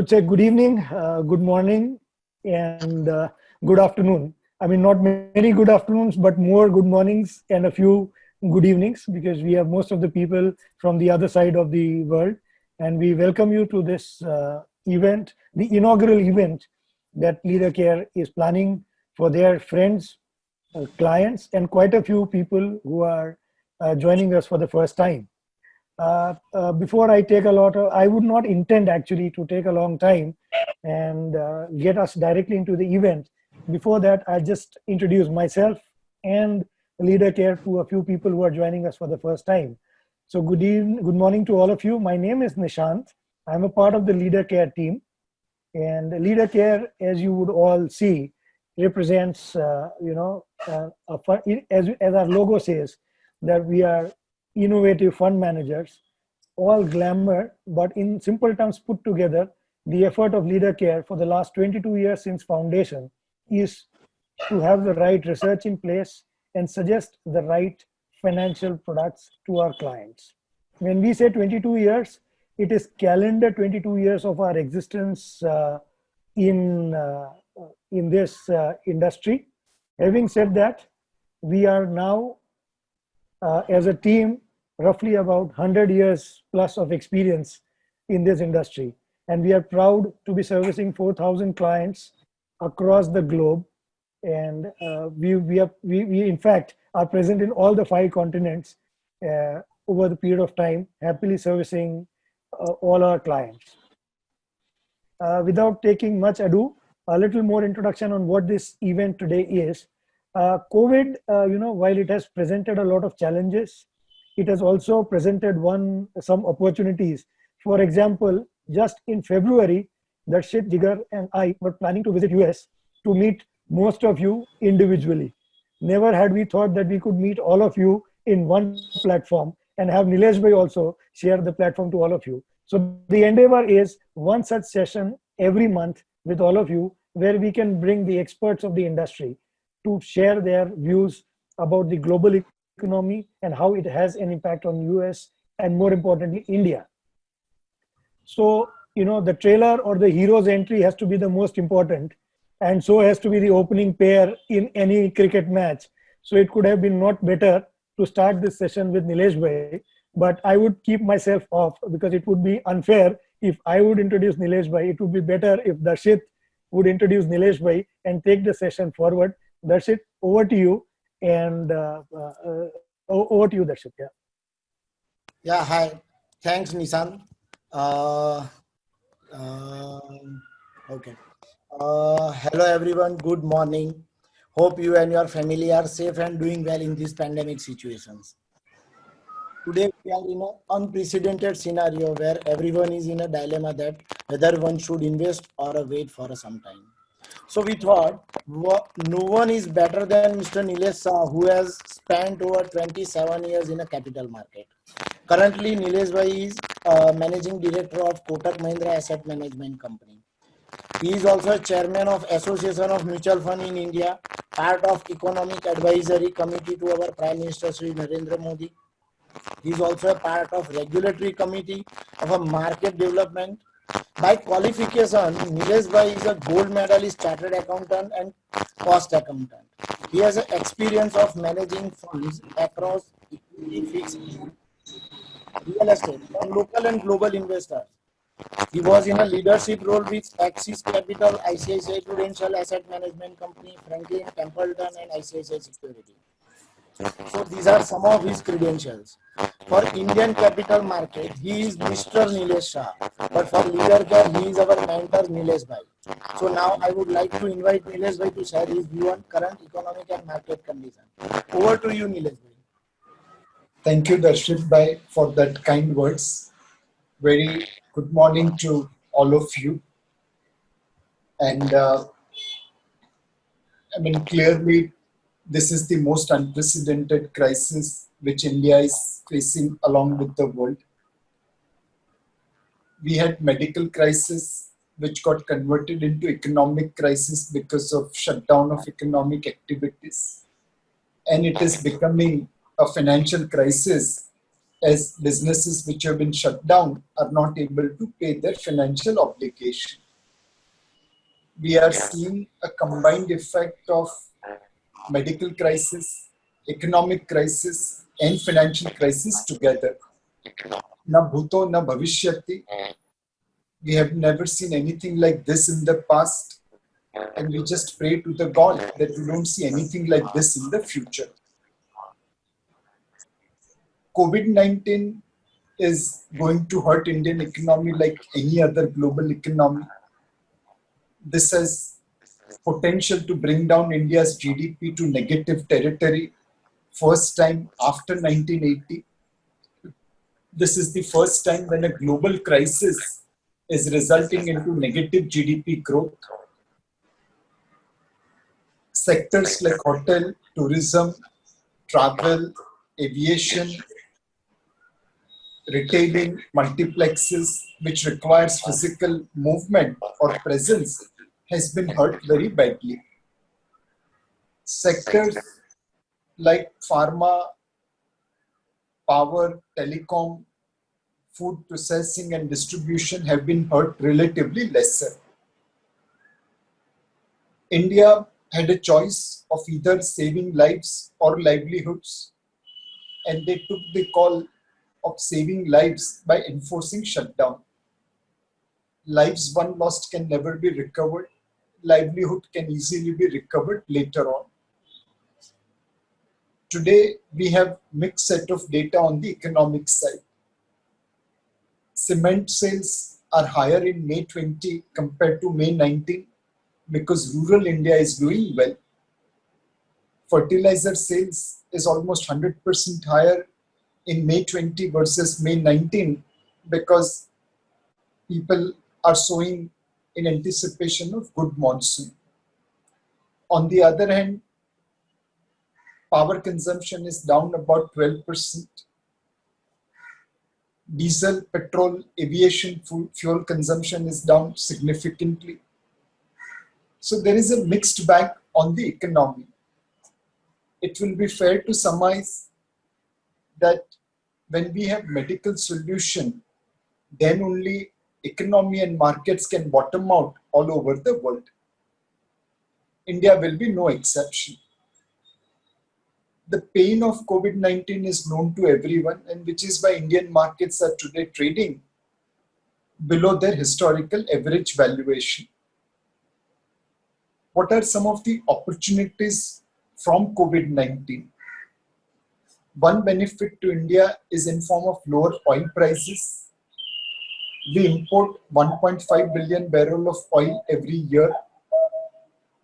would say good evening, good morning, and good afternoon. I mean, not many good afternoons, but more good mornings and a few good evenings because we have most of the people from the other side of the world. And we welcome you to this event, the inaugural event that LeaderCare is planning for their friends, clients, and quite a few people who are joining us for the first time. Before I take a lot of, I would not intend actually to take a long time and get us directly into the event. Before that, I just introduce myself and LeaderCare to a few people who are joining us for the first time. So good evening, good morning to all of you. My name is Nishant. I'm a part of the LeaderCare team, and LeaderCare, as you would all see, represents, as our logo says, that we are innovative fund managers, all glamour, but in simple terms put together, the effort of LeaderCare for the last 22 years since foundation is to have the right research in place and suggest the right financial products to our clients. When we say 22 years, it is calendar 22 years of our existence in, uh, in this industry. Having said that, we are now as a team, roughly about 100 years plus of experience in this industry. And we are proud to be servicing 4,000 clients across the globe. And we in fact are present in all the 5 continents over the period of time, happily servicing all our clients. Without taking much ado, a little more introduction on what this event today is. COVID, while it has presented a lot of challenges, it has also presented some opportunities. For example, just in February, Darshit, Jigar, and I were planning to visit US to meet most of you individually. Never had we thought that we could meet all of you in one platform and have Nilesh Bhai also share the platform to all of you. So the endeavor is one such session every month with all of you where we can bring the experts of the industry to share their views about the global economy and how it has an impact on US and more importantly, India. So, the trailer or the hero's entry has to be the most important, and so has to be the opening pair in any cricket match. So it could have been not better to start this session with Nilesh Bhai, but I would keep myself off because it would be unfair if I would introduce Nilesh Bhai. It would be better if Darshit would introduce Nilesh Bhai and take the session forward. Darshit, over to you, and over to you, Darshit. Yeah. Yeah, hi. Thanks, Nissan. Uh, okay. Hello, everyone. Good morning. Hope you and your family are safe and doing well in these pandemic situations. Today, we are in an unprecedented scenario where everyone is in a dilemma that whether one should invest or wait for some time. So we thought no one is better than Mr. Nilesh Shah, who has spent over 27 years in a capital market. Currently, Nilesh Bhai is managing director of Kotak Mahindra Asset Management Company. He is also chairman of Association of Mutual Fund in India, part of Economic Advisory Committee to our Prime Minister Shri Narendra Modi. He is also a part of Regulatory Committee of a Market Development. By qualification, Nilesh Bhai is a gold medalist chartered accountant and cost accountant. He has an experience of managing funds across equity, fixed real estate and local and global investors. He was in a leadership role with Axis Capital, ICICI Prudential Asset Management Company, Franklin Templeton, and ICICI Security. So these are some of his credentials. For Indian capital market, he is Mr. Nilesh Shah. But for LeaderCare, he is our mentor Nilesh Bhai. So now I would like to invite Nilesh Bhai to share his view on current economic and market condition. Over to you, Nilesh Bhai. Thank you, Darshit Bhai, for that kind words. Very good morning to all of you. And clearly, this is the most unprecedented crisis which India is facing along with the world. We had medical crisis which got converted into economic crisis because of shutdown of economic activities. And it is becoming a financial crisis as businesses which have been shut down are not able to pay their financial obligation. We are seeing a combined effect of medical crisis, economic crisis, and financial crisis together. Na bhuto na bhavishyati. We have never seen anything like this in the past, and we just pray to the God that we don't see anything like this in the future. COVID-19 is going to hurt Indian economy like any other global economy. This has potential to bring down India's GDP to negative territory, first time after 1980. This is the first time when a global crisis is resulting into negative GDP growth. Sectors like hotel, tourism, travel, aviation, retailing, multiplexes, which requires physical movement or presence, has been hurt very badly. Sectors like pharma, power, telecom, food processing and distribution have been hurt relatively lesser. India had a choice of either saving lives or livelihoods, and they took the call of saving lives by enforcing shutdown. Lives one lost can never be recovered. Livelihood can easily be recovered later on. Today, we have mixed set of data on the economic side. Cement sales are higher in May 20 compared to May 19 because rural India is doing well. Fertilizer sales is almost 100% higher in May 20 versus May 19 because people are sowing in anticipation of good monsoon. On the other hand, power consumption is down about 12%. Diesel, petrol, aviation fuel consumption is down significantly. So there is a mixed bag on the economy. It will be fair to surmise that when we have medical solution, then only economy and markets can bottom out all over the world. India will be no exception. The pain of COVID-19 is known to everyone, and which is why Indian markets are today trading below their historical average valuation. What are some of the opportunities from COVID-19? One benefit to India is in form of lower oil prices. We import 1.5 billion barrel of oil every year.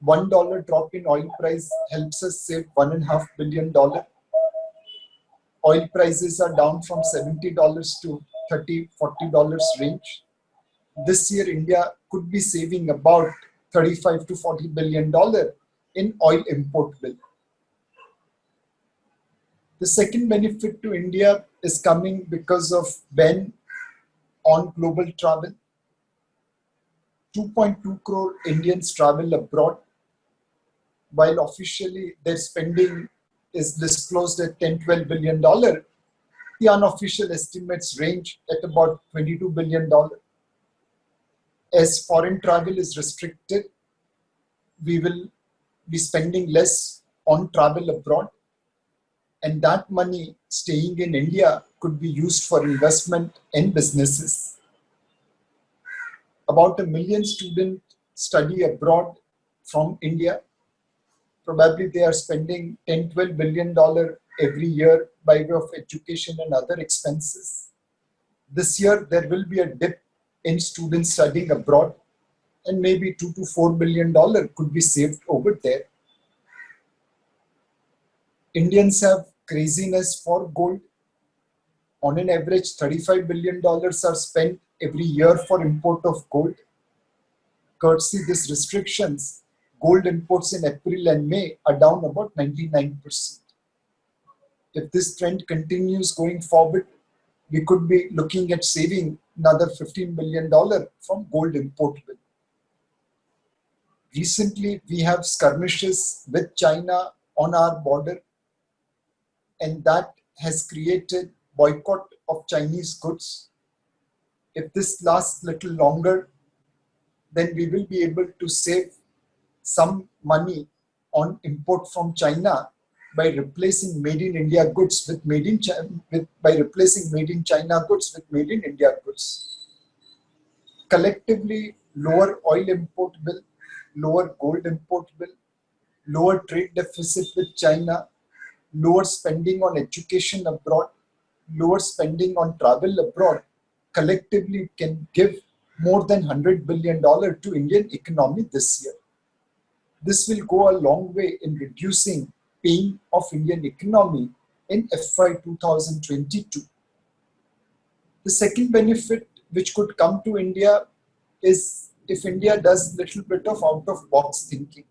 $1 drop in oil price helps us save $1.5 billion. Oil prices are down from $70 to $30, $40 range. This year, India could be saving about $35 to $40 billion in oil import bill. The second benefit to India is coming because of ban on global travel. 2.2 crore Indians travel abroad, while officially their spending is disclosed at $10-12 billion. The unofficial estimates range at about $22 billion. As foreign travel is restricted, we will be spending less on travel abroad, and that money staying in India could be used for investment in businesses. About 1 million students study abroad from India. Probably they are spending $10-12 billion every year by way of education and other expenses. This year, there will be a dip in students studying abroad, and maybe $2 to $4 billion could be saved over there. Indians have craziness for gold. On an average, $35 billion are spent every year for import of gold. Courtesy these restrictions, gold imports in April and May are down about 99%. If this trend continues going forward, we could be looking at saving another $15 billion from gold import bill. Recently, we have skirmishes with China on our border, and that has created boycott of Chinese goods. If this lasts little longer, then we will be able to save some money on import from China by replacing made in India goods with by replacing made in China goods with made in India goods. Collectively, lower oil import bill, lower gold import bill, lower trade deficit with China, lower spending on education abroad, lower spending on travel abroad, collectively can give more than $100 billion to Indian economy this year. This will go a long way in reducing pain of Indian economy in FY 2022. The second benefit which could come to India is if India does little bit of out-of-box thinking.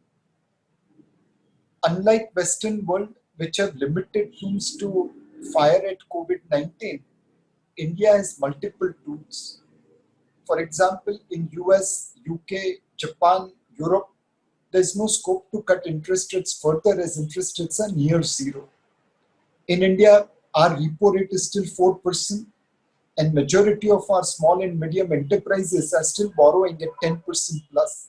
Unlike Western world, which have limited tools to fire at COVID-19, India has multiple tools. For example, in US, UK, Japan, Europe, there is no scope to cut interest rates further as interest rates are near zero. In India, our repo rate is still 4%, and majority of our small and medium enterprises are still borrowing at 10% plus.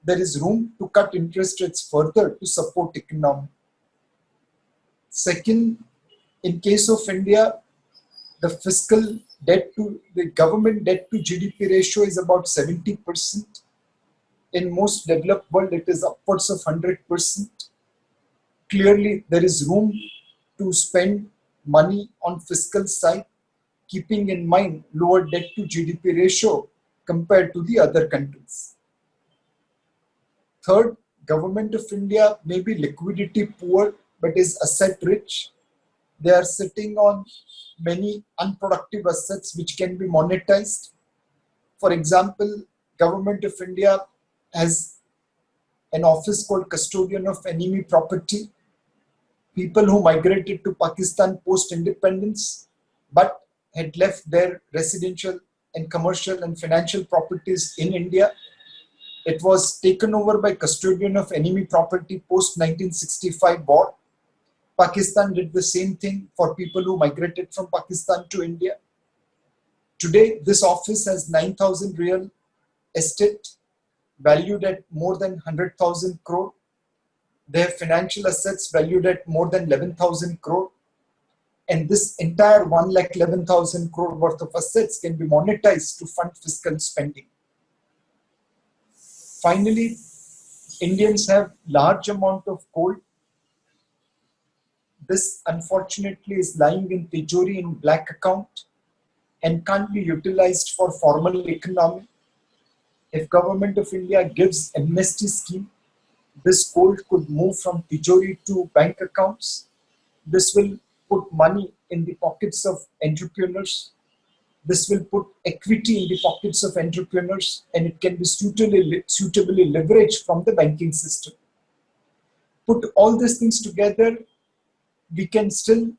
There is room to cut interest rates further to support economy. Second, in case of India, the government debt to GDP ratio is about 70%. In most developed world, it is upwards of 100%. Clearly, there is room to spend money on fiscal side, keeping in mind lower debt to GDP ratio compared to the other countries. Third, government of India may be liquidity poor but is asset rich. They are sitting on many unproductive assets which can be monetized. For example, government of India has an office called Custodian of Enemy Property. People who migrated to Pakistan post-independence but had left their residential and commercial and financial properties in India. It was taken over by Custodian of Enemy Property post-1965 war. Pakistan did the same thing for people who migrated from Pakistan to India. Today, this office has 9,000 real estate valued at more than 100,000 crore. They have financial assets valued at more than 11,000 crore. And this entire 1,11,000 crore worth of assets can be monetized to fund fiscal spending. Finally, Indians have large amount of gold. This unfortunately is lying in Tijori in black account and can't be utilized for formal economy. If Government of India gives amnesty scheme, this gold could move from Tijori to bank accounts. This will put money in the pockets of entrepreneurs. This will put equity in the pockets of entrepreneurs, and it can be suitably leveraged from the banking system. Put all these things together, we can still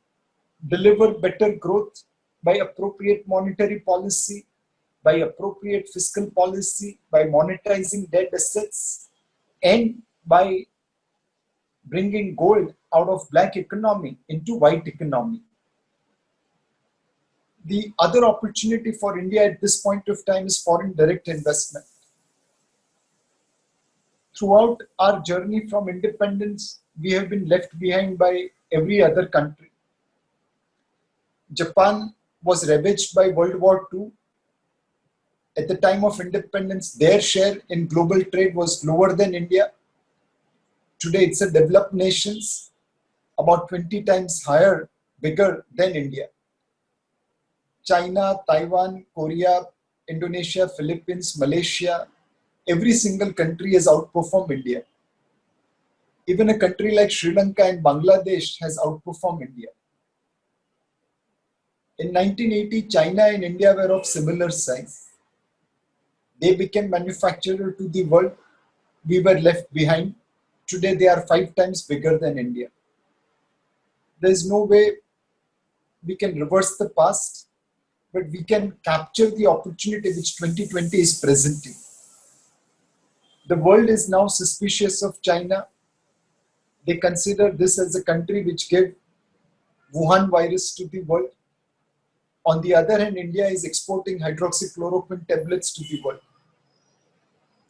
deliver better growth by appropriate monetary policy, by appropriate fiscal policy, by monetizing debt assets, and by bringing gold out of black economy into white economy. The other opportunity for India at this point of time is foreign direct investment. Throughout our journey from independence, we have been left behind by every other country. Japan was ravaged by World War II. At the time of independence, their share in global trade was lower than India. Today, it's a developed nation, about 20 times higher, bigger than India. China, Taiwan, Korea, Indonesia, Philippines, Malaysia, every single country has outperformed India. Even a country like Sri Lanka and Bangladesh has outperformed India. In 1980, China and India were of similar size. They became manufacturer to the world. We were left behind. Today, they are 5 times bigger than India. There is no way we can reverse the past, but we can capture the opportunity which 2020 is presenting. The world is now suspicious of China. They consider this as a country which gave Wuhan virus to the world. On the other hand, India is exporting hydroxychloroquine tablets to the world.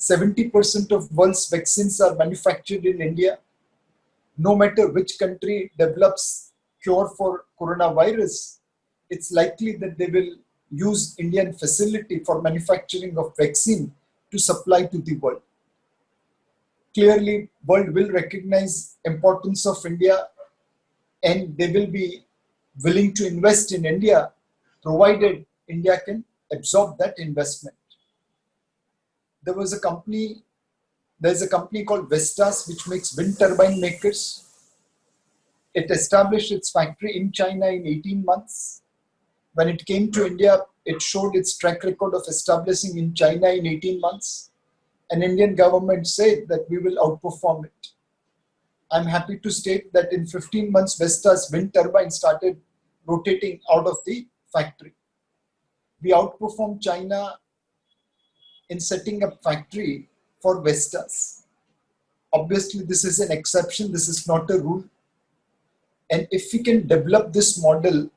70% of world's vaccines are manufactured in India. No matter which country develops cure for coronavirus, it's likely that they will use Indian facility for manufacturing of vaccine to supply to the world. Clearly, world will recognize importance of India and they will be willing to invest in India, provided India can absorb that investment. There's a company called Vestas which makes wind turbine makers. It established its factory in China in 18 months. When it came to India, it showed its track record of establishing in China in 18 months. And Indian government said that we will outperform it. I'm happy to state that in 15 months, Vestas wind turbine started rotating out of the factory. We outperformed China in setting up factory for Vestas. Obviously, this is an exception. This is not a rule. And if we can develop this model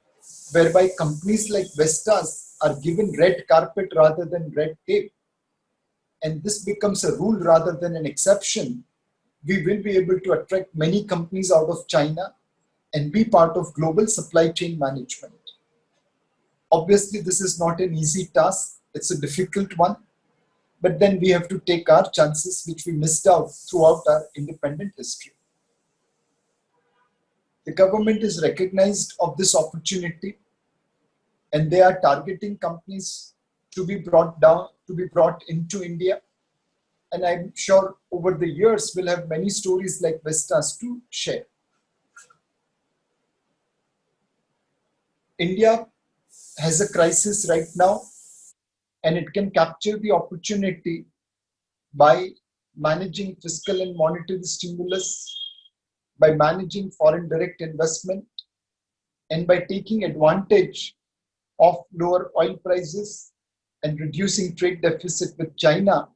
whereby companies like Vestas are given red carpet rather than red tape, and this becomes a rule rather than an exception, we will be able to attract many companies out of China and be part of global supply chain management. Obviously, this is not an easy task. It's a difficult one. But then we have to take our chances, which we missed out throughout our independent history. The government is recognized of this opportunity and they are targeting companies to be brought into India. And I'm sure over the years we'll have many stories like Vestas to share. India has a crisis right now and it can capture the opportunity by managing fiscal and monetary stimulus, by managing foreign direct investment, and by taking advantage of lower oil prices and reducing trade deficit with China,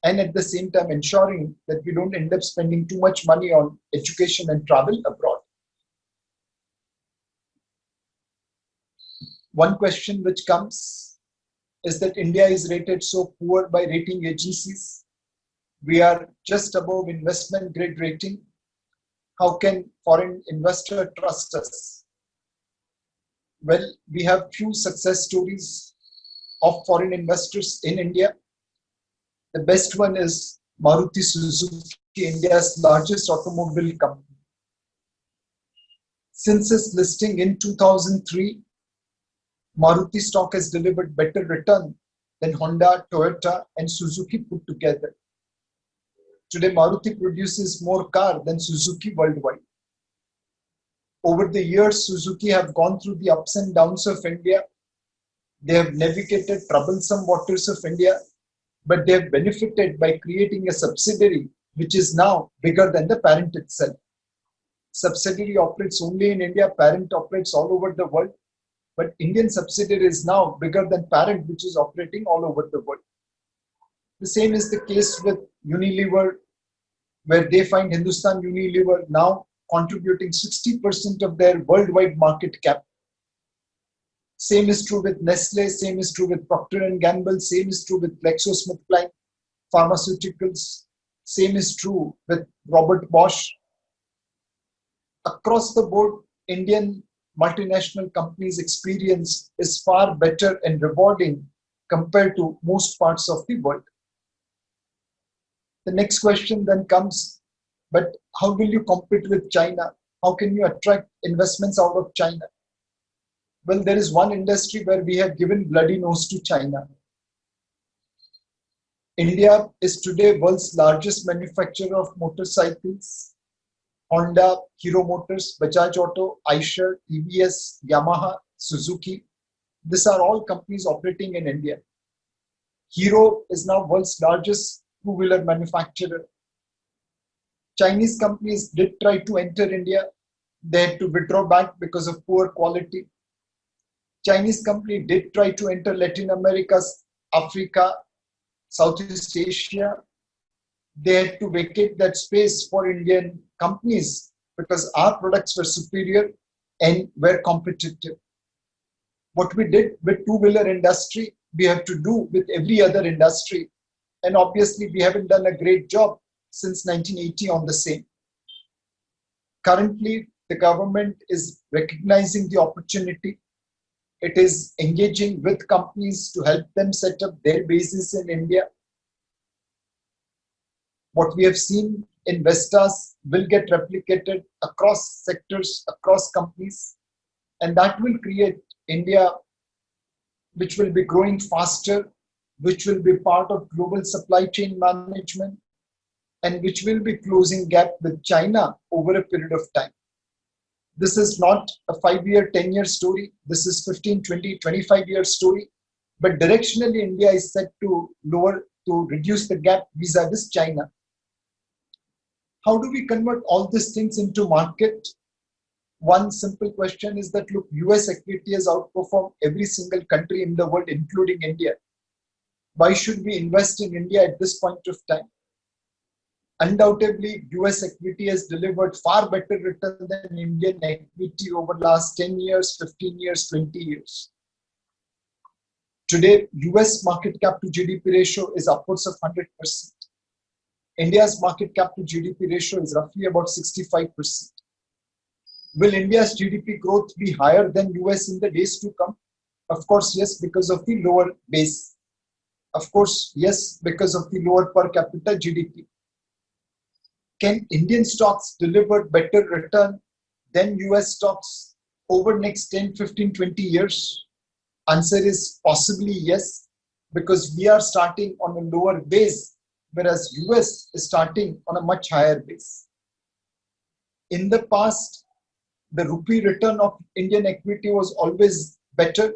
and at the same time ensuring that we don't end up spending too much money on education and travel abroad. One question which comes is that India is rated so poor by rating agencies. We are just above investment grade rating. How can foreign investor trust us? Well, we have few success stories of foreign investors in India. The best one is Maruti Suzuki, India's largest automobile company. Since its listing in 2003, Maruti stock has delivered better return than Honda, Toyota, and Suzuki put together. Today, Maruti produces more cars than Suzuki worldwide. Over the years, Suzuki have gone through the ups and downs of India. They have navigated troublesome waters of India, but they have benefited by creating a subsidiary which is now bigger than the parent itself. Subsidiary operates only in India, parent operates all over the world, but Indian subsidiary is now bigger than parent, which is operating all over the world. The same is the case with Unilever, where they find Hindustan Unilever now contributing 60% of their worldwide market cap. Same is true with Nestle, same is true with Procter & Gamble, same is true with GlaxoSmithKline Pharmaceuticals, same is true with Robert Bosch. Across the board, Indian multinational companies' experience is far better and rewarding compared to most parts of the world. The next question then comes, but how will you compete with China? How can you attract investments out of China? Well, there is one industry where we have given bloody nose to China. India is today world's largest manufacturer of motorcycles. Honda, Hero Motors, Bajaj Auto, Eicher, TVS, Yamaha, Suzuki. These are all companies operating in India. Hero is now world's largest two-wheeler manufacturer. Chinese companies did try to enter India. They had to withdraw back because of poor quality. Chinese company did try to enter Latin America, Africa, Southeast Asia. They had to vacate that space for Indian companies because our products were superior and were competitive. What we did with two-wheeler industry, we have to do with every other industry. And obviously, we haven't done a great job since 1980 on the same. Currently, the government is recognizing the opportunity. It is engaging with companies to help them set up their bases in India. What we have seen in Vestas will get replicated across sectors, across companies, and that will create India, which will be growing faster, which will be part of global supply chain management, and which will be closing gap with China over a period of time. This is not a 5-year, 10-year story. This is 15, 20, 25-year story. But directionally, India is set to reduce the gap vis-a-vis China. How do we convert all these things into market? One simple question is that, look, US equity has outperformed every single country in the world, including India. Why should we invest in India at this point of time? Undoubtedly, US equity has delivered far better return than Indian equity over the last 10 years, 15 years, 20 years. Today, US market cap to GDP ratio is upwards of 100%. India's market cap to GDP ratio is roughly about 65%. Will India's GDP growth be higher than US in the days to come? Of course, yes, because of the lower base. Of course, yes, because of the lower per capita GDP. Can Indian stocks deliver better return than US stocks over next 10, 15, 20 years? Answer is possibly yes, because we are starting on a lower base, whereas US is starting on a much higher base. In the past, the rupee return of Indian equity was always better,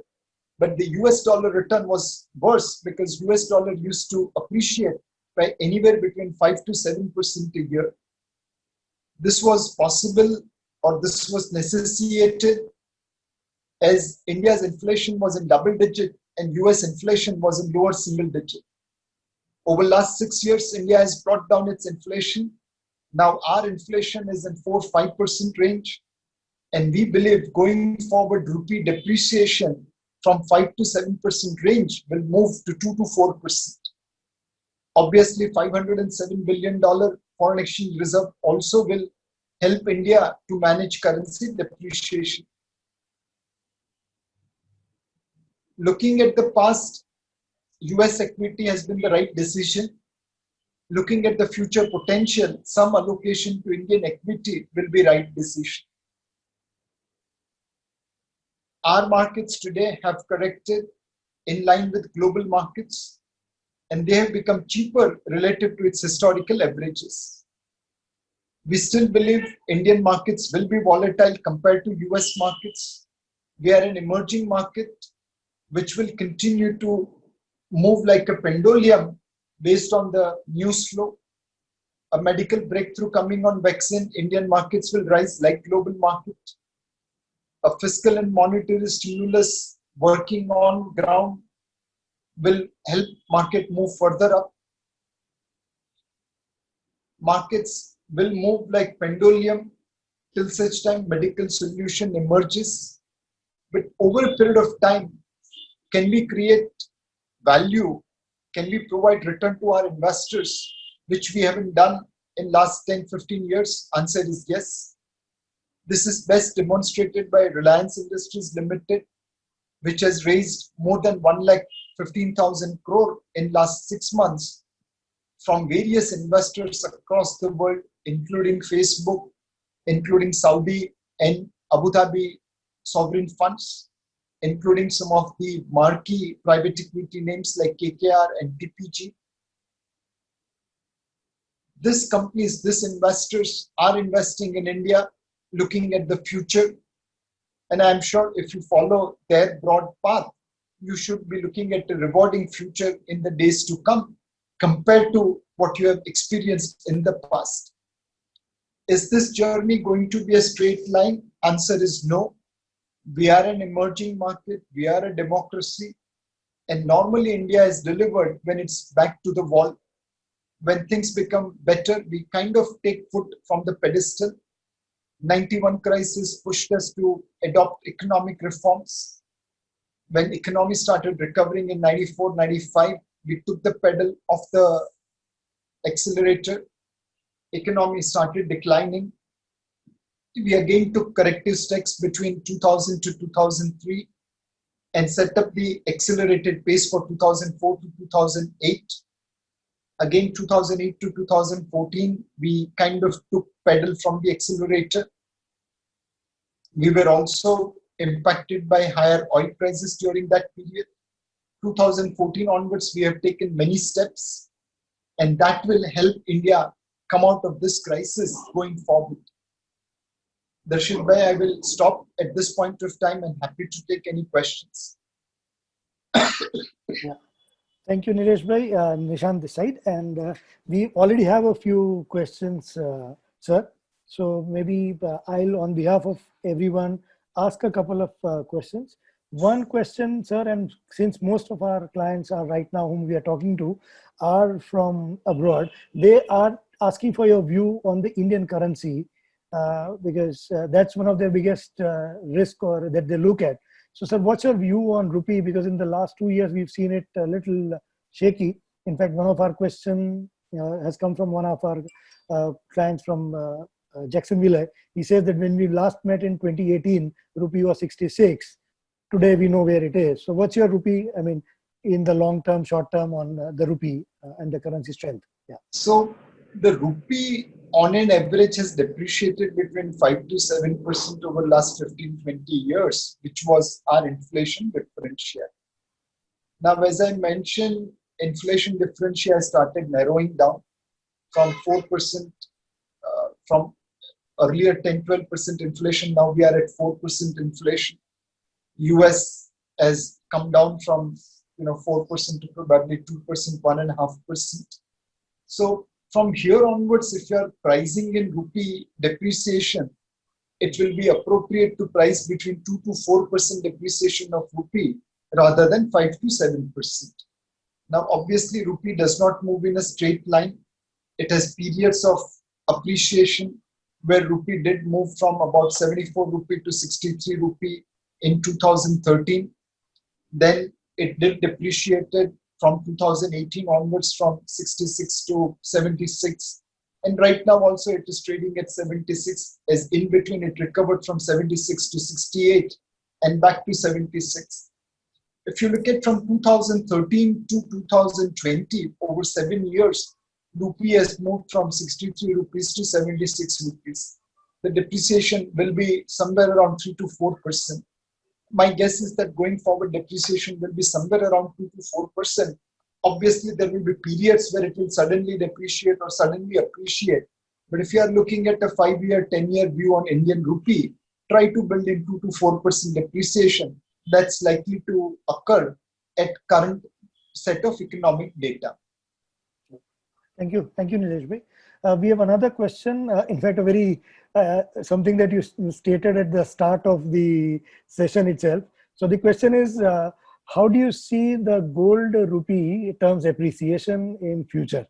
but the US dollar return was worse because US dollar used to appreciate by anywhere between 5 to 7% a year. This was possible, or this was necessitated, as India's inflation was in double digit and US inflation was in lower single digit. Over the last 6 years, India has brought down its inflation. Now our inflation is in 4-5% range. And we believe going forward, rupee depreciation from 5 to 7% range will move to 2 to 4%. Obviously, $507 billion foreign exchange reserve also will help India to manage currency depreciation. Looking at the past, US equity has been the right decision. Looking at the future potential, some allocation to Indian equity will be right decision. Our markets today have corrected in line with global markets, and they have become cheaper relative to its historical averages. We still believe Indian markets will be volatile compared to US markets. We are an emerging market which will continue to move like a pendulum based on the news flow. A medical breakthrough coming on vaccine, Indian markets will rise like global market. A fiscal and monetary stimulus working on ground will help market move further up. Markets will move like pendulum till such time medical solution emerges. But over a period of time, can we create value? Can we provide return to our investors, which we haven't done in last 10, 15 years? Answer is yes. This is best demonstrated by Reliance Industries Limited, which has raised more than 1,15,000 crore in last 6 months from various investors across the world, including Facebook, including Saudi and Abu Dhabi sovereign funds, including some of the marquee private equity names like KKR and TPG. These companies, these investors are investing in India, looking at the future. And I'm sure if you follow their broad path, you should be looking at a rewarding future in the days to come compared to what you have experienced in the past. Is this journey going to be a straight line? Answer is no. We are an emerging market. We are a democracy. And normally India is delivered when it's back to the wall. When things become better, we kind of take foot from the pedestal. 91 crisis pushed us to adopt economic reforms. when economy started recovering in 94, 95, we took the pedal off the accelerator. Economy started declining. We again took corrective steps between 2000 to 2003 and set up the accelerated pace for 2004 to 2008. Again, 2008 to 2014, we kind of took pedal from the accelerator. We were also impacted by higher oil prices during that period. 2014 onwards, we have taken many steps, and that will help India come out of this crisis going forward. Darshit Bhai, I will stop at this point of time and happy to take any questions. Yeah. Thank you, Nilesh Bhai. Nishant this side. And we already have a few questions, sir. So maybe I'll, on behalf of everyone, ask a couple of questions. One question, sir, and since most of our clients are right now whom we are talking to are from abroad, they are asking for your view on the Indian currency because that's one of their biggest risk or that they look at. So, sir, what's your view on rupee? Because in the last 2 years, we've seen it a little shaky. In fact, one of our questions has come from one of our clients from Jacksonville. He says that when we last met in 2018, rupee was 66. Today, we know where it is. So what's your rupee, I mean, in the long term, short term on the rupee and the currency strength? Yeah. So the rupee on an average has depreciated between 5 to 7% over the last 15, 20 years, which was our inflation differential. Now, as I mentioned, inflation differential started narrowing down from 4%, from earlier 10, 12% inflation. Now we are at 4% inflation. US has come down from 4% to probably 2%, 1.5%. So from here onwards, if you are pricing in rupee depreciation, it will be appropriate to price between 2 to 4% depreciation of rupee rather than 5 to 7%. Now, obviously, rupee does not move in a straight line. It has periods of appreciation where rupee did move from about 74 rupee to 63 rupee in 2013. Then it did depreciated from 2018 onwards from 66 to 76. And right now also it is trading at 76, as in between it recovered from 76 to 68 and back to 76. If you look at from 2013 to 2020, over 7 years, rupee has moved from 63 rupees to 76 rupees. The depreciation will be somewhere around 3 to 4%. My guess is that going forward, depreciation will be somewhere around 2 to 4%. Obviously, there will be periods where it will suddenly depreciate or suddenly appreciate. But if you are looking at a 5-year, 10-year view on Indian rupee, try to build in 2 to 4% depreciation. That's likely to occur at current set of economic data. Thank you, Nilesh Bhai. We have another question. In fact, a very something that you stated at the start of the session itself. So the question is, how do you see the gold rupee terms appreciation in future?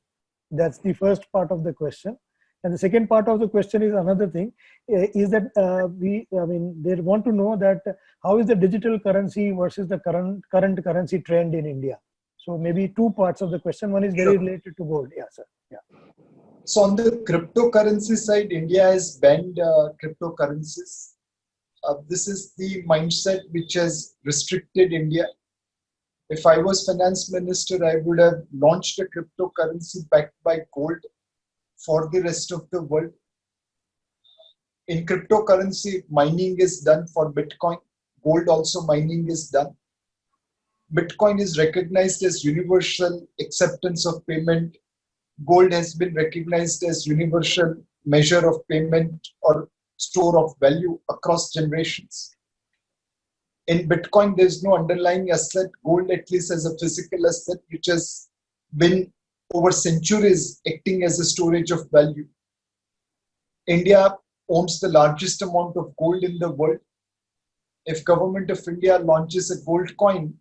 That's the first part of the question. And the second part of the question is another thing, is that they want to know that how is the digital currency versus the current currency trend in India? So maybe two parts of the question. One is very related to gold. Yeah, sir. Yeah. So on the cryptocurrency side, India has banned cryptocurrencies. This is the mindset which has restricted India. If I was finance minister, I would have launched a cryptocurrency backed by gold for the rest of the world. In cryptocurrency, mining is done for Bitcoin. Gold also mining is done. Bitcoin is recognized as universal acceptance of payment. Gold has been recognized as universal measure of payment or store of value across generations. In Bitcoin, there's no underlying asset. Gold at least has a physical asset which has been over centuries acting as a storage of value. India owns the largest amount of gold in the world. If Government of India launches a gold coin,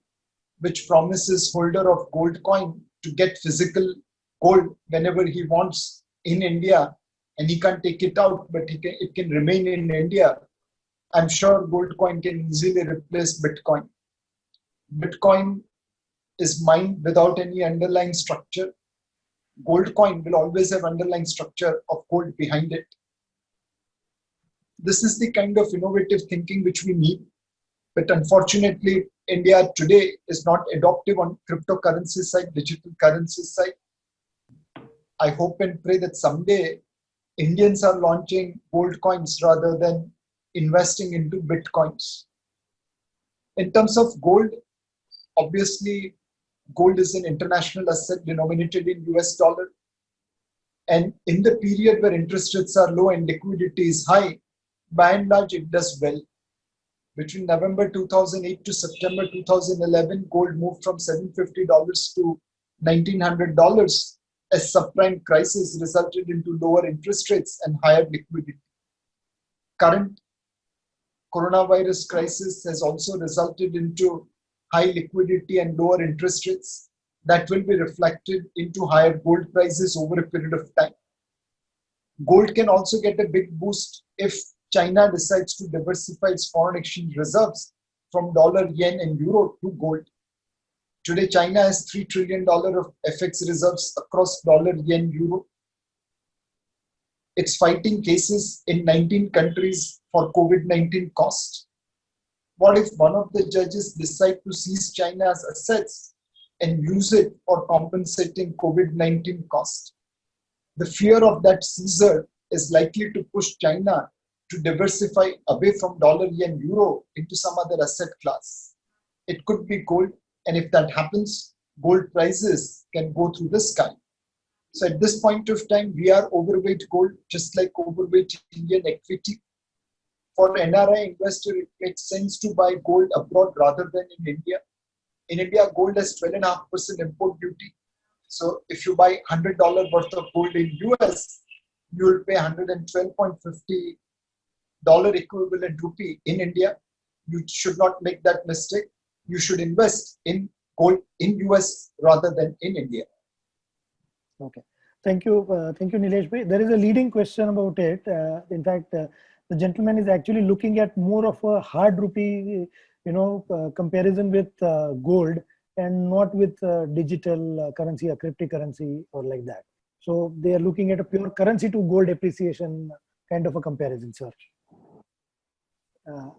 which promises holder of gold coin to get physical gold whenever he wants in India, and he can't take it out, but it can remain in India, I'm sure gold coin can easily replace Bitcoin. Bitcoin is mined without any underlying structure. Gold coin will always have underlying structure of gold behind it. This is the kind of innovative thinking which we need. But unfortunately, India today is not adoptive on cryptocurrency side, digital currency side. I hope and pray that someday Indians are launching gold coins rather than investing into Bitcoins. In terms of gold, obviously, gold is an international asset denominated in US dollar. And in the period where interest rates are low and liquidity is high, by and large, it does well. Between November 2008 to September 2011, gold moved from $750 to $1,900 as subprime crisis resulted into lower interest rates and higher liquidity. Current coronavirus crisis has also resulted into high liquidity and lower interest rates that will be reflected into higher gold prices over a period of time. Gold can also get a big boost if China decides to diversify its foreign exchange reserves from dollar, yen, and euro to gold. Today, China has $3 trillion of FX reserves across dollar, yen, euro. It's fighting cases in 19 countries for COVID-19 cost. What if one of the judges decide to seize China's assets and use it for compensating COVID-19 cost? The fear of that seizure is likely to push China to diversify away from dollar, yen, euro into some other asset class. It could be gold, and if that happens, gold prices can go through the sky. So at this point of time, we are overweight gold, just like overweight Indian equity. For NRI investor, it makes sense to buy gold abroad rather than in India. In India, gold has 12.5% import duty. So if you buy $100 worth of gold in US, you will pay $112.50 equivalent rupee in India. You should not make that mistake. You should invest in gold in US rather than in India. Okay, thank you, Nilesh bhai. There is a leading question about it. In fact, the gentleman is actually looking at more of a hard rupee, comparison with gold and not with digital currency or cryptocurrency or like that. So they are looking at a pure currency to gold appreciation kind of a comparison, sir. Yeah.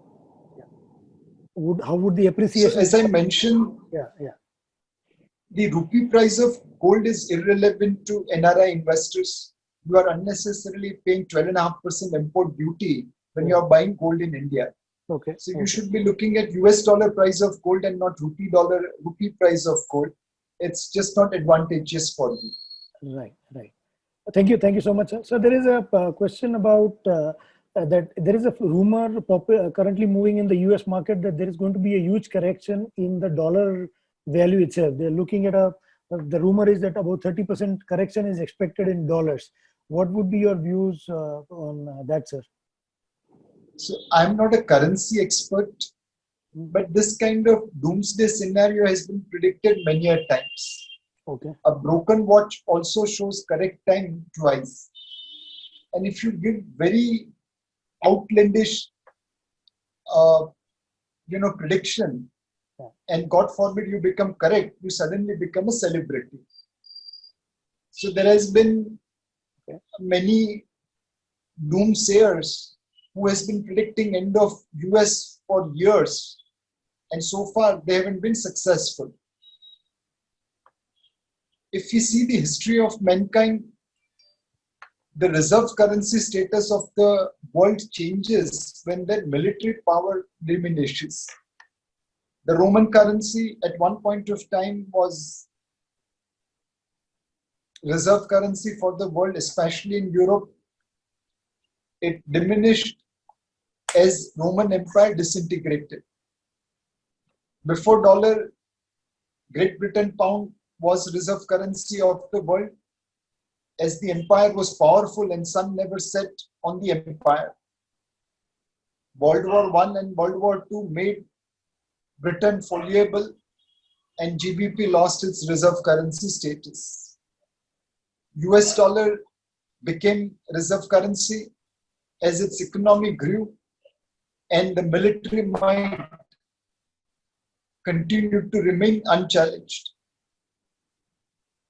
How would the appreciation? So as I mentioned, the rupee price of gold is irrelevant to NRI investors. You are unnecessarily paying 12.5% import duty when you are buying gold in India. Okay. So you should be looking at US dollar price of gold and not rupee price of gold. It's just not advantageous for you. Right. Thank you so much, sir. So there is a question about that there is a rumor currently moving in the US market that there is going to be a huge correction in the dollar value itself. They're looking at the rumor is that about 30% correction is expected in dollars. What would be your views on that, sir? So I'm not a currency expert, but this kind of doomsday scenario has been predicted many a times. Okay. A broken watch also shows correct time twice. And if you give very outlandish, prediction, and God forbid you become correct, you suddenly become a celebrity. So there has been many doomsayers who has been predicting end of US for years, and so far they haven't been successful. If you see the history of mankind, the reserve currency status of the world changes when their military power diminishes. The Roman currency at one point of time was reserve currency for the world, especially in Europe. It diminished as Roman Empire disintegrated. Before dollar, Great Britain pound was reserve currency of the world, as the empire was powerful and sun never set on the empire. World War I and World War II made Britain foliable, and GBP lost its reserve currency status. US dollar became reserve currency as its economy grew and the military might continue to remain unchallenged.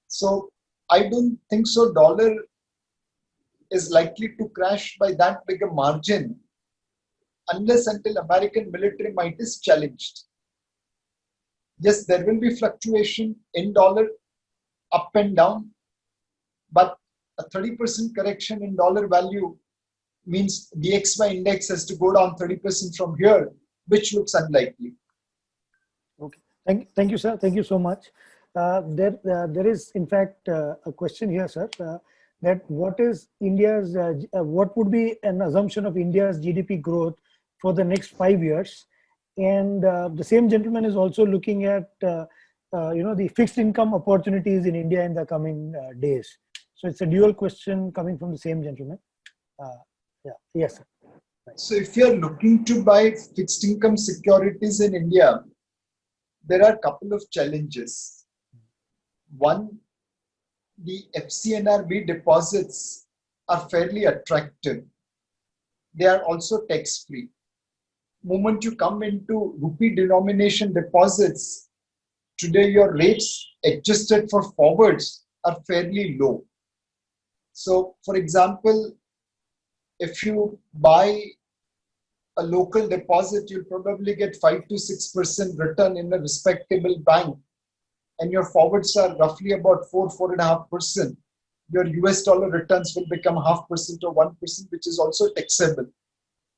So I don't think so dollar is likely to crash by that big a margin unless until American military might is challenged. Yes, there will be fluctuation in dollar up and down, but a 30% correction in dollar value means DXY index has to go down 30% from here, which looks unlikely. Okay. Thank you, sir. Thank you so much. There is, in fact, a question here, sir, that what is India's, what would be an assumption of India's GDP growth for the next 5 years? And the same gentleman is also looking at, the fixed income opportunities in India in the coming days. So it's a dual question coming from the same gentleman. Yes, sir. So if you are looking to buy fixed income securities in India, there are a couple of challenges. One, the FCNRB deposits are fairly attractive. They are also tax-free. Moment you come into rupee denomination deposits, today your rates adjusted for forwards are fairly low. So, for example, if you buy a local deposit, you'll probably get 5 to 6% return in a respectable bank, and your forwards are roughly about 4.5%. Your US dollar returns will become 0.5% or 1%, which is also taxable.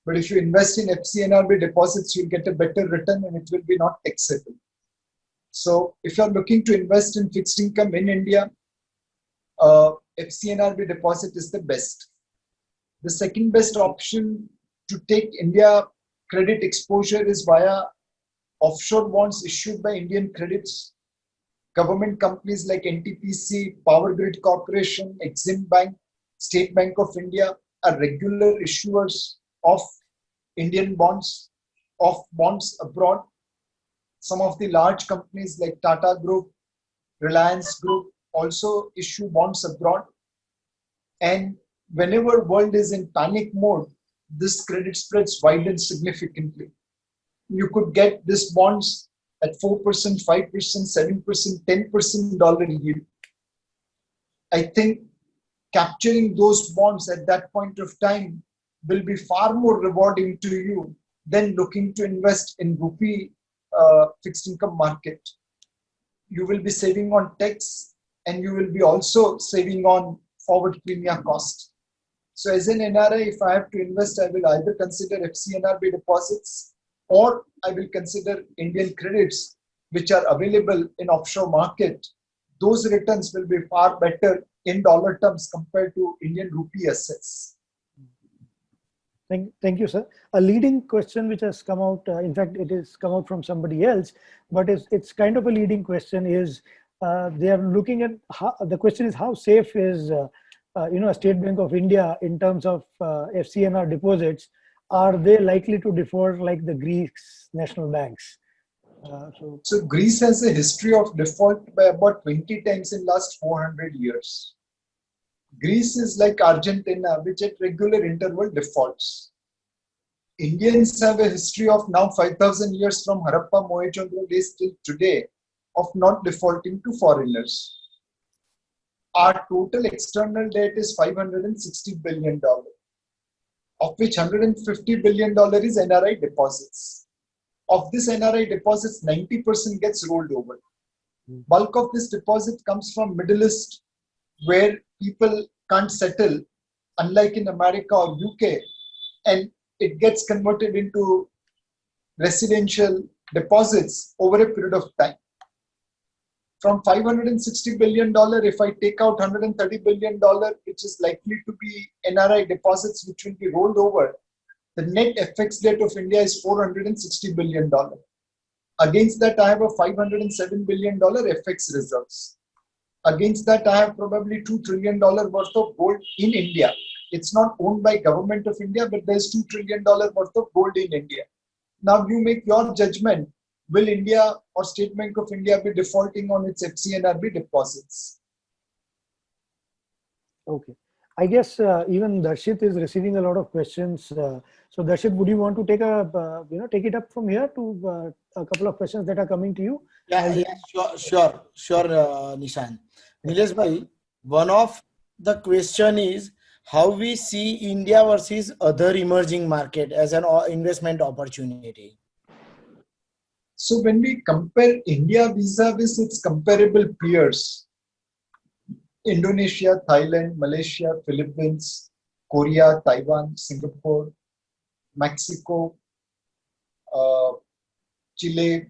But if you invest in FCNRB deposits, you'll get a better return and it will be not taxable. So if you're looking to invest in fixed income in India, FCNRB deposit is the best. The second best option to take India credit exposure is via offshore bonds issued by Indian credits. Government companies like NTPC, Power Grid Corporation, Exim Bank, State Bank of India are regular issuers of Indian bonds, of bonds abroad. Some of the large companies like Tata Group, Reliance Group also issue bonds abroad. And whenever world is in panic mode, this credit spreads widen significantly. You could get these bonds at 4%, 5%, 7%, 10% dollar yield. I think capturing those bonds at that point of time will be far more rewarding to you than looking to invest in rupee fixed income market. You will be saving on tax and you will be also saving on forward premium cost. So as an NRI, if I have to invest, I will either consider FCNRB deposits or I will consider Indian credits which are available in offshore market. Those returns will be far better in dollar terms compared to Indian rupee assets. Thank you, sir. A leading question which has come out, in fact, it has come out from somebody else, but it's kind of a leading question is, they are looking at how, the question is how safe is, a State Bank of India in terms of FCNR deposits? Are they likely to default like the Greece national banks? So Greece has a history of default by about 20 times in last 400 years. Greece is like Argentina, which at regular interval defaults. Indians have a history of now 5,000 years from Harappa, Mohenjo-daro days till today of not defaulting to foreigners. Our total external debt is $560 billion, of which $150 billion is NRI deposits. Of this NRI deposits, 90% gets rolled over. Bulk of this deposit comes from Middle East, where people can't settle, unlike in America or UK, and it gets converted into residential deposits over a period of time. From $560 billion, if I take out $130 billion, which is likely to be NRI deposits which will be rolled over, the net FX debt of India is $460 billion. Against that, I have a $507 billion FX reserves. Against that, I have probably $2 trillion worth of gold in India. It's not owned by government of India, but there's $2 trillion worth of gold in India. Now you make your judgment. Will India or State Bank of India be defaulting on its FCNRB deposits? Okay. I guess even Darshit is receiving a lot of questions. So Darshit, would you want to take it up from here to a couple of questions that are coming to you? Yeah, yeah, sure, Nishan. Nilesh bhai, one of the question is how we see India versus other emerging market as an investment opportunity. So when we compare India vis-a-vis its comparable peers, Indonesia, Thailand, Malaysia, Philippines, Korea, Taiwan, Singapore, Mexico, uh, Chile,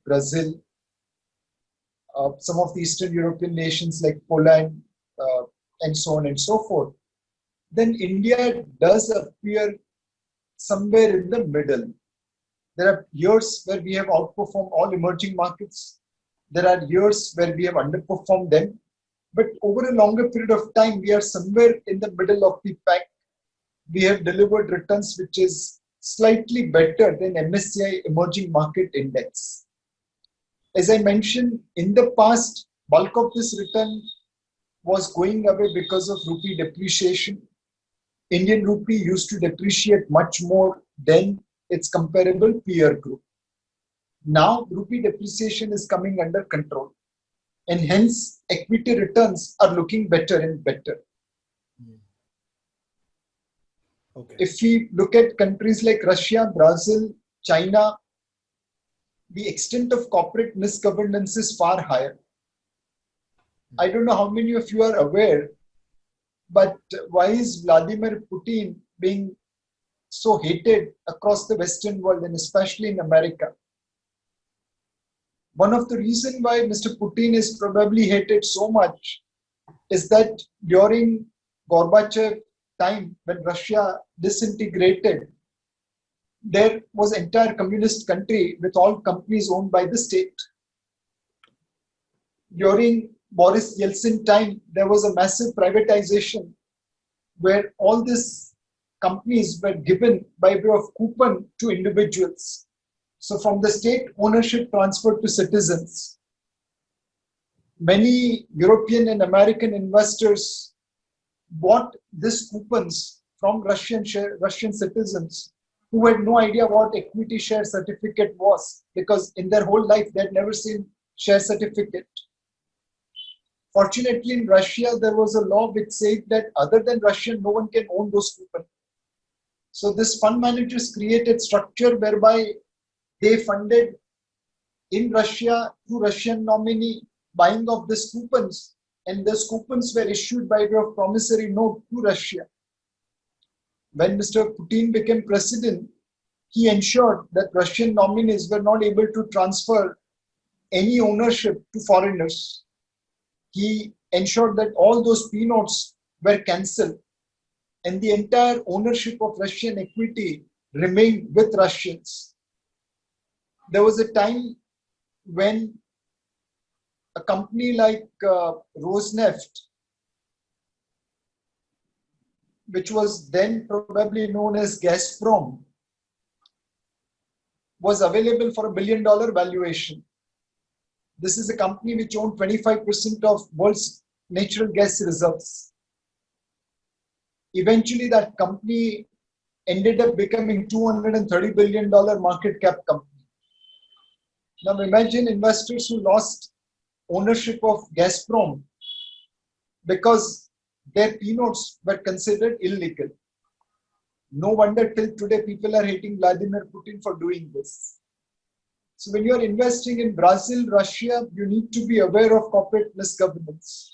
Brazil, some of the Eastern European nations like Poland, and so on and so forth, then India does appear somewhere in the middle. There are years where we have outperformed all emerging markets. There are years where we have underperformed them. But over a longer period of time, we are somewhere in the middle of the pack. We have delivered returns which is slightly better than MSCI Emerging Market Index. As I mentioned, in the past, bulk of this return was going away because of rupee depreciation. Indian rupee used to depreciate much more than its comparable peer group. Now, rupee depreciation is coming under control, and hence equity returns are looking better and better. Okay. If we look at countries like Russia, Brazil, China, the extent of corporate misgovernance is far higher. I don't know how many of you are aware, but why is Vladimir Putin being so hated across the Western world and especially in America? One of the reasons why Mr. Putin is probably hated so much is that during Gorbachev time, when Russia disintegrated, there was an entire communist country with all companies owned by the state. During Boris Yeltsin time, there was a massive privatization where all these companies were given by way of coupon to individuals. So from the state, ownership transferred to citizens. Many European and American investors bought these coupons from Russian citizens who had no idea what equity share certificate was, because in their whole life they had never seen share certificate. Fortunately, in Russia, there was a law which said that other than Russian, no one can own those coupons. So this fund managers created structure whereby they funded in Russia through Russian nominee buying of these coupons, and those coupons were issued by way of promissory note to Russia. When Mr. Putin became president, he ensured that Russian nominees were not able to transfer any ownership to foreigners. He ensured that all those P-notes were cancelled and the entire ownership of Russian equity remained with Russians. There was a time when a company like Rosneft, which was then probably known as Gazprom, was available for $1 billion valuation. This is a company which owned 25% of world's natural gas reserves. Eventually, that company ended up becoming $230 billion market cap company. Now imagine investors who lost ownership of Gazprom because their P-notes were considered illegal. No wonder till today people are hating Vladimir Putin for doing this. So when you are investing in Brazil, Russia, you need to be aware of corporate misgovernance.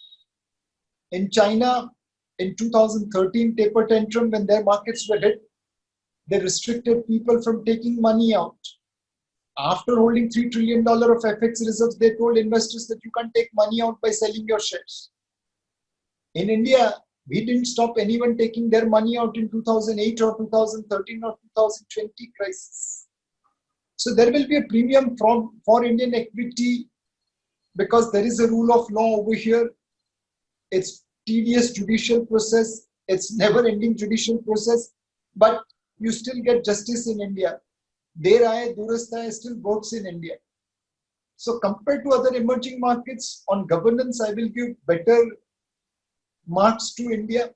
In China, in 2013 taper tantrum, when their markets were hit, they restricted people from taking money out. After holding $3 trillion of FX reserves, they told investors that you can't take money out by selling your shares. In India, we didn't stop anyone taking their money out in 2008 or 2013 or 2020 crisis. So there will be a premium for Indian equity because there is a rule of law over here. It's tedious judicial process. It's never-ending judicial process, but you still get justice in India. Der aaye, durast aaye still works in India. So compared to other emerging markets on governance, I will give better marks to India,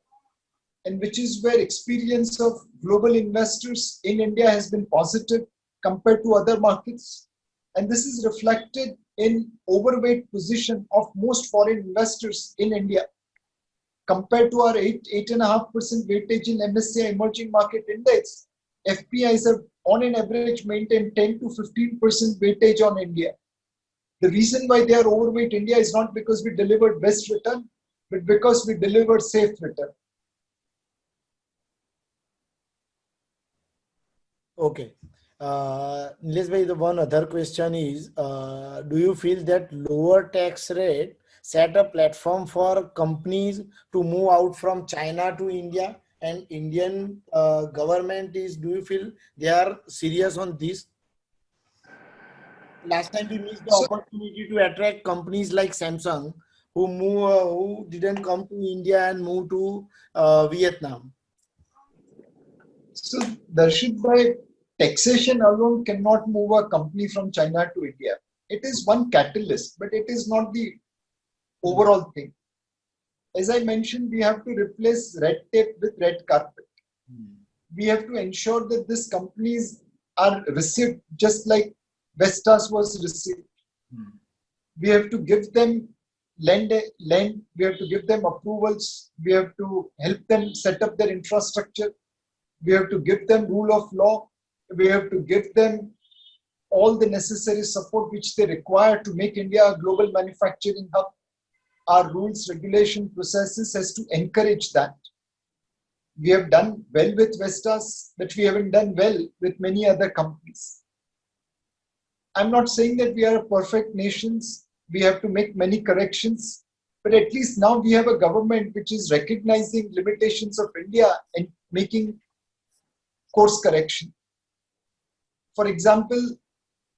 and which is where experience of global investors in India has been positive compared to other markets. And this is reflected in overweight position of most foreign investors in India. Compared to our 8.5% weightage in MSCI Emerging Market Index, FPIs have on an average maintained 10 to 15% weightage on India. The reason why they are overweight India is not because we delivered best return, but because we delivered safe return. Okay. Nilesh bhai, the one other question is, do you feel that lower tax rate set a platform for companies to move out from China to India, and Indian government is, do you feel they are serious on this? Last time we missed the So, opportunity to attract companies like Samsung who didn't come to India and move to Vietnam. so Darshit bhai, taxation alone cannot move a company from China to India. It is one catalyst, but it is not the overall thing. As I mentioned, we have to replace red tape with red carpet. We have to ensure that these companies are received just like Vestas was received. We have to give them land, we have to give them approvals, we have to help them set up their infrastructure, we have to give them rule of law, we have to give them all the necessary support which they require to make India a global manufacturing hub. Our rules, regulation, processes has to encourage that. We have done well with Vestas, but we haven't done well with many other companies. I'm not saying that we are a perfect nation. We have to make many corrections, but at least now we have a government which is recognizing limitations of India and making course correction. For example,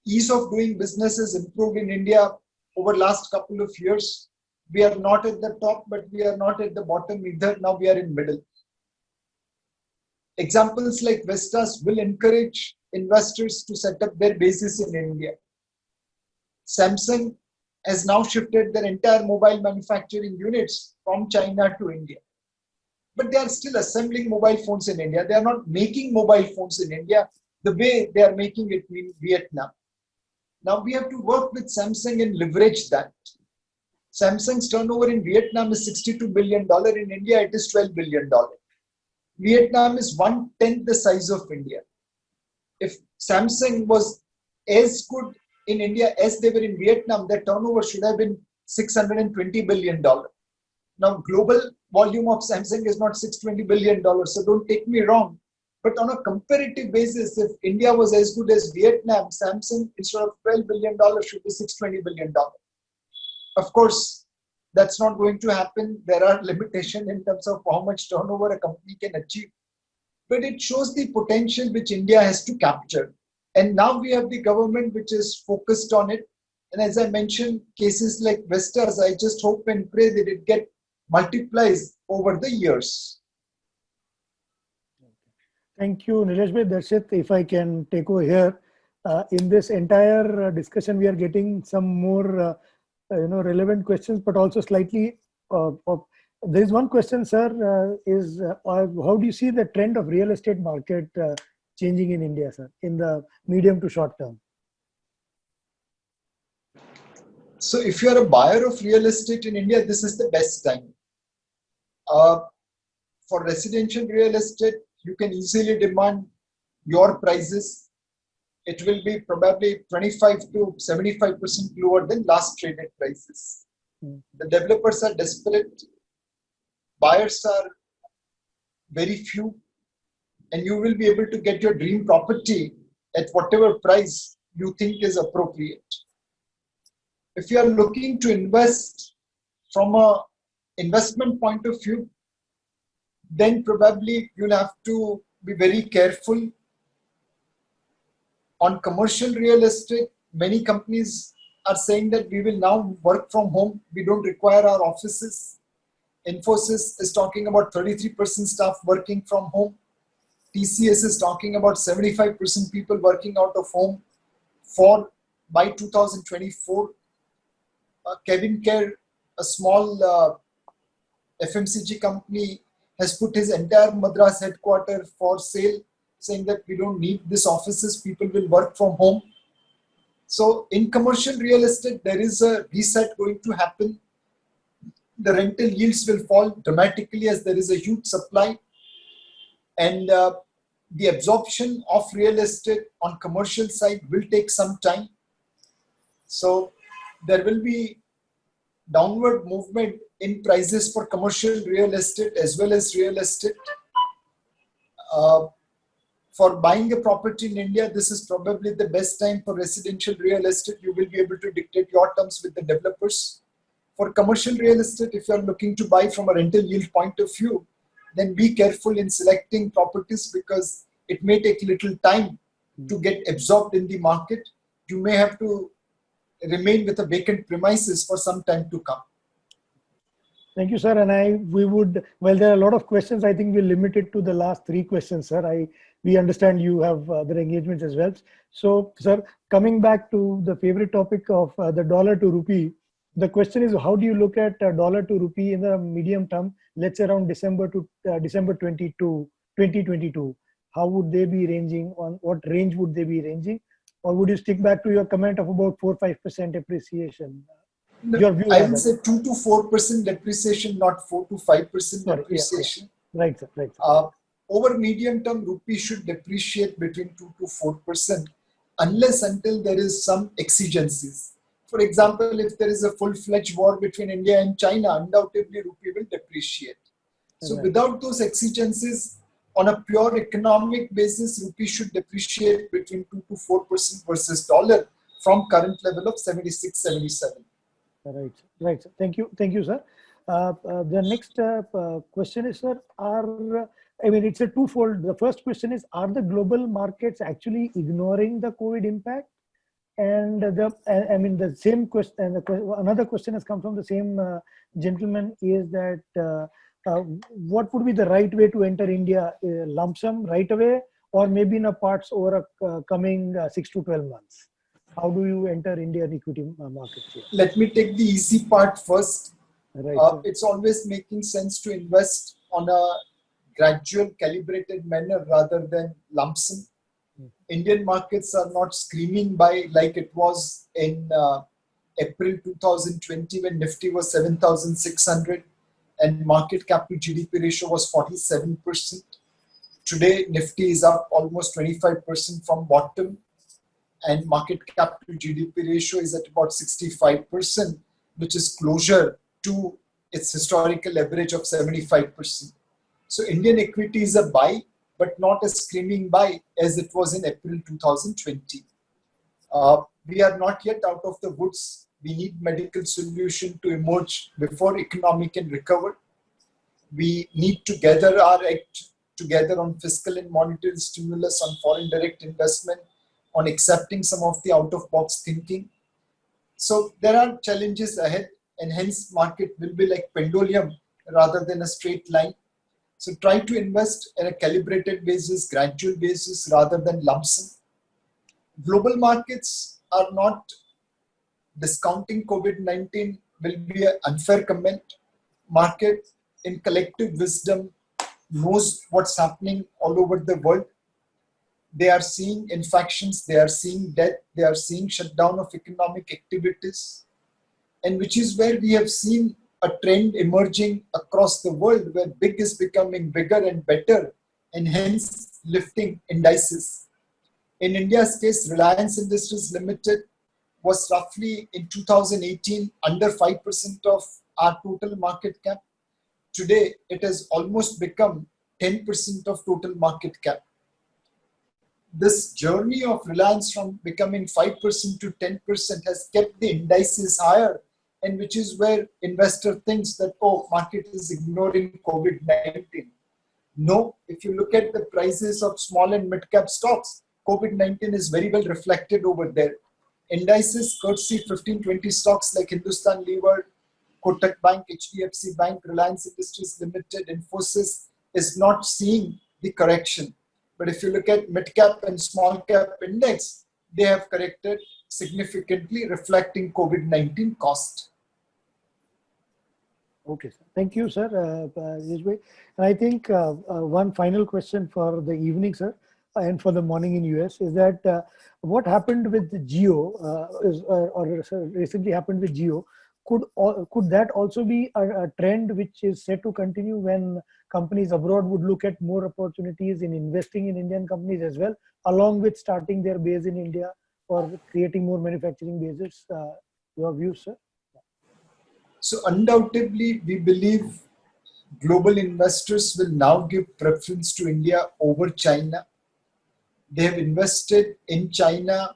ease of doing business has improved in India over last couple of years. We are not at the top, but we are not at the bottom either. Now we are in middle. Examples like Vestas will encourage investors to set up their bases in India. Samsung has now shifted their entire mobile manufacturing units from China to India. But they are still assembling mobile phones in India. They are not making mobile phones in India the way they are making it in Vietnam. Now we have to work with Samsung and leverage that. Samsung's turnover in Vietnam is $62 billion. In India, it is $12 billion. Vietnam is 1/10 the size of India. If Samsung was as good in India as they were in Vietnam, their turnover should have been $620 billion. Now, global volume of Samsung is not $620 billion, so don't take me wrong. But on a comparative basis, if India was as good as Vietnam, Samsung, instead of $12 billion, should be $620 billion. Of course, that's not going to happen. There are limitations in terms of how much turnover a company can achieve. But it shows the potential which India has to capture. And now we have the government which is focused on it. And as I mentioned, cases like Vestas, I just hope and pray that it get multiplies over the years. Thank you, Nilesh bhai. Darshit, if I can take over here. In this entire discussion, we are getting some more relevant questions, but also slightly. There is one question, sir. How do you see the trend of real estate market changing in India, sir, in the medium to short term? So, if you are a buyer of real estate in India, this is the best time. For residential real estate, you can easily demand your prices. It will be probably 25 to 75% lower than last traded prices. The developers are desperate. Buyers are very few. And you will be able to get your dream property at whatever price you think is appropriate. If you are looking to invest from an investment point of view, then probably you'll have to be very careful. On commercial real estate, many companies are saying that we will now work from home. We don't require our offices. Infosys is talking about 33% staff working from home. TCS is talking about 75% people working out of home by 2024. Kevin Kerr, a small FMCG company has put his entire Madras headquarters for sale, saying that we don't need these offices, people will work from home. So in commercial real estate, there is a reset going to happen. The rental yields will fall dramatically as there is a huge supply, and the absorption of real estate on commercial side will take some time. So there will be downward movement in prices for commercial real estate as well as real estate. For buying a property in India, this is probably the best time for residential real estate. You will be able to dictate your terms with the developers. For commercial real estate, if you are looking to buy from a rental yield point of view, then be careful in selecting properties because it may take little time to get absorbed in the market. You may have to remain with a vacant premises for some time to come. Thank you, sir. And we would, well, there are a lot of questions. I think we'll limit it to the last 3 questions, sir. We understand you have other engagements as well. So, sir, coming back to the favorite topic of the dollar to rupee, the question is, how do you look at dollar to rupee in the medium term, let's say around December 2022? How would they be ranging? On what range would they be ranging? Or would you stick back to your comment of about 4-5% appreciation? Your view I would say 2 to 4% depreciation, not 4 to 5% depreciation. Yeah. Right, sir. Right, sir. Over medium term, rupee should depreciate between 2 to 4% unless until there is some exigencies. For example, if there is a full-fledged war between India and China, undoubtedly rupee will depreciate. So Right. without those exigencies, on a pure economic basis, rupee should depreciate between 2 to 4% versus dollar from current level of 76, 77. Right, right. Thank you, sir. The next question is, sir, it's a twofold. The first question is, are the global markets actually ignoring the COVID impact? And the same question, and another question has come from the same gentleman, is that what would be the right way to enter India? Lump sum right away, or maybe in a parts over a coming 6 to 12 months? How do you enter Indian equity markets here? Let me take the easy part first. Right. It's always making sense to invest on a gradual, calibrated manner rather than lump sum. Indian markets are not screaming by like it was in April 2020 when Nifty was 7,600 and market cap to GDP ratio was 47%. Today, Nifty is up almost 25% from bottom, and market cap to GDP ratio is at about 65%, which is closer to its historical average of 75%. So Indian equity is a buy, but not a screaming buy as it was in April 2020. We are not yet out of the woods. We need medical solution to emerge before economy can recover. We need to gather our act together on fiscal and monetary stimulus, on foreign direct investment, on accepting some of the out-of-box thinking. So there are challenges ahead, and hence market will be like pendulum rather than a straight line. So try to invest in a calibrated basis, gradual basis rather than lump sum. Global markets are not discounting COVID-19 will be an unfair comment. Market in collective wisdom knows what's happening all over the world. They are seeing infections, they are seeing death, they are seeing shutdown of economic activities, and which is where we have seen a trend emerging across the world where big is becoming bigger and better, and hence lifting indices. In India's case, Reliance Industries Limited was roughly in 2018 under 5% of our total market cap. Today, it has almost become 10% of total market cap. This journey of Reliance from becoming 5% to 10% has kept the indices higher, and which is where investor thinks that, oh, market is ignoring COVID-19. No, if you look at the prices of small and mid-cap stocks, COVID-19 is very well reflected over there. Indices, courtesy 15-20 stocks like Hindustan Lever, Kotak Bank, HDFC Bank, Reliance Industries Limited, Infosys is not seeing the correction. But if you look at mid-cap and small-cap index, they have corrected significantly, reflecting COVID-19 cost. Okay, sir. Thank you, sir. Yashbhai. And I think one final question for the evening, sir, and for the morning in US is that what happened with the Geo, or recently happened with Geo, could that also be a trend which is set to continue when companies abroad would look at more opportunities in investing in Indian companies as well, along with starting their base in India or creating more manufacturing bases? Your views, sir? So undoubtedly, we believe global investors will now give preference to India over China. They have invested in China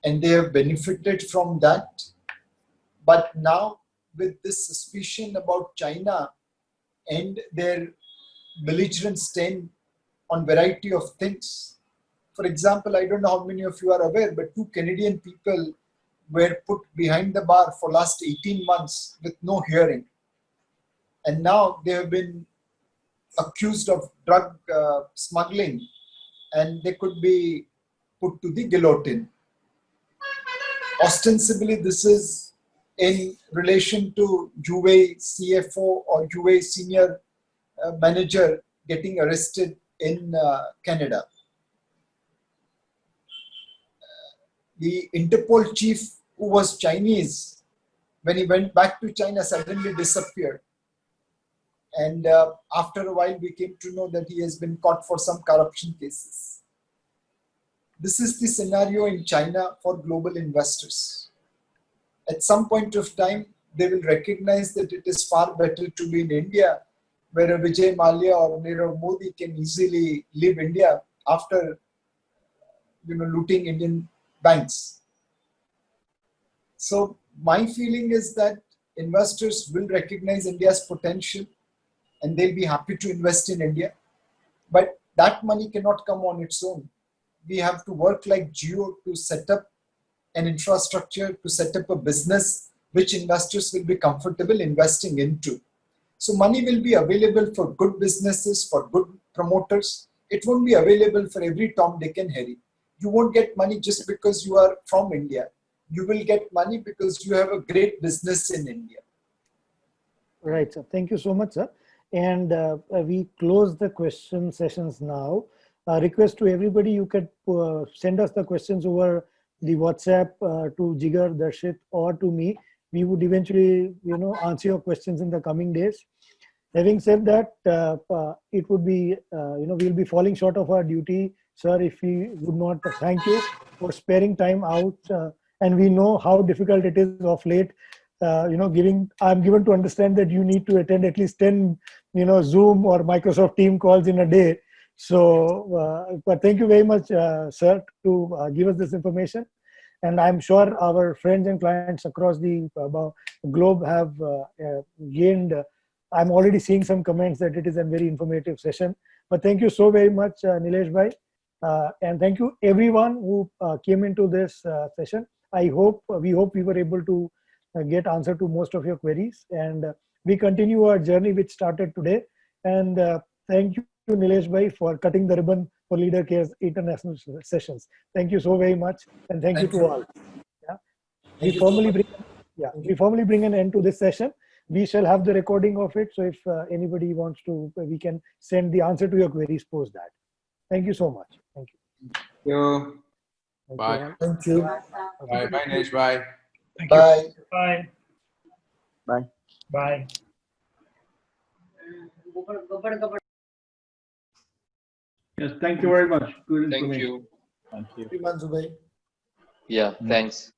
and they have benefited from that. But now, with this suspicion about China and their belligerent stand on variety of things. For example, I don't know how many of you are aware, but 2 Canadian people were put behind the bar for last 18 months with no hearing. And now they have been accused of drug smuggling and they could be put to the guillotine. Ostensibly, this is in relation to UA CFO or UA senior manager getting arrested in Canada. The Interpol chief, who was Chinese, when he went back to China, suddenly disappeared. And after a while, we came to know that he has been caught for some corruption cases. This is the scenario in China for global investors. At some point of time, they will recognize that it is far better to be in India, where a Vijay Mallya or Nirav Modi can easily leave India after looting Indian banks. So my feeling is that investors will recognize India's potential and they'll be happy to invest in India. But that money cannot come on its own. We have to work like Geo to set up an infrastructure, to set up a business which investors will be comfortable investing into. So money will be available for good businesses, for good promoters. It won't be available for every Tom, Dick and Harry. You won't get money just because you are from India. You will get money because you have a great business in India. Right, sir. Thank you so much, sir. And we close the question sessions now. Request to everybody, you could send us the questions over the WhatsApp to Jigar, Darshit, or to me. We would eventually, answer your questions in the coming days. Having said that, it would be, we'll be falling short of our duty, sir, if we would not thank you for sparing time out. And we know how difficult it is of late. I'm given to understand that you need to attend at least 10, Zoom or Microsoft Team calls in a day. So, but thank you very much, sir, to give us this information. And I'm sure our friends and clients across the globe have gained. I'm already seeing some comments that it is a very informative session. But thank you so very much, Nilesh Bhai. And thank you everyone who came into this session. We hope we were able to get answer to most of your queries. And we continue our journey which started today. And thank you, Nilesh Bhai, for cutting the ribbon for Leader Care's international sessions. Thank you so very much. And thank you to all. Yeah. We formally bring an end to this session. We shall have the recording of it. So if anybody wants to, we can send the answer to your queries post that. Thank you so much. Thank you. Thank you. Bye. Thank you. Bye. Bye, Nesh. Bye. Thank Bye. you. Bye. Bye. Bye. Yes, thank you very much. Good Thank information. you. Thank you. Manzu bhai. Yeah, thanks.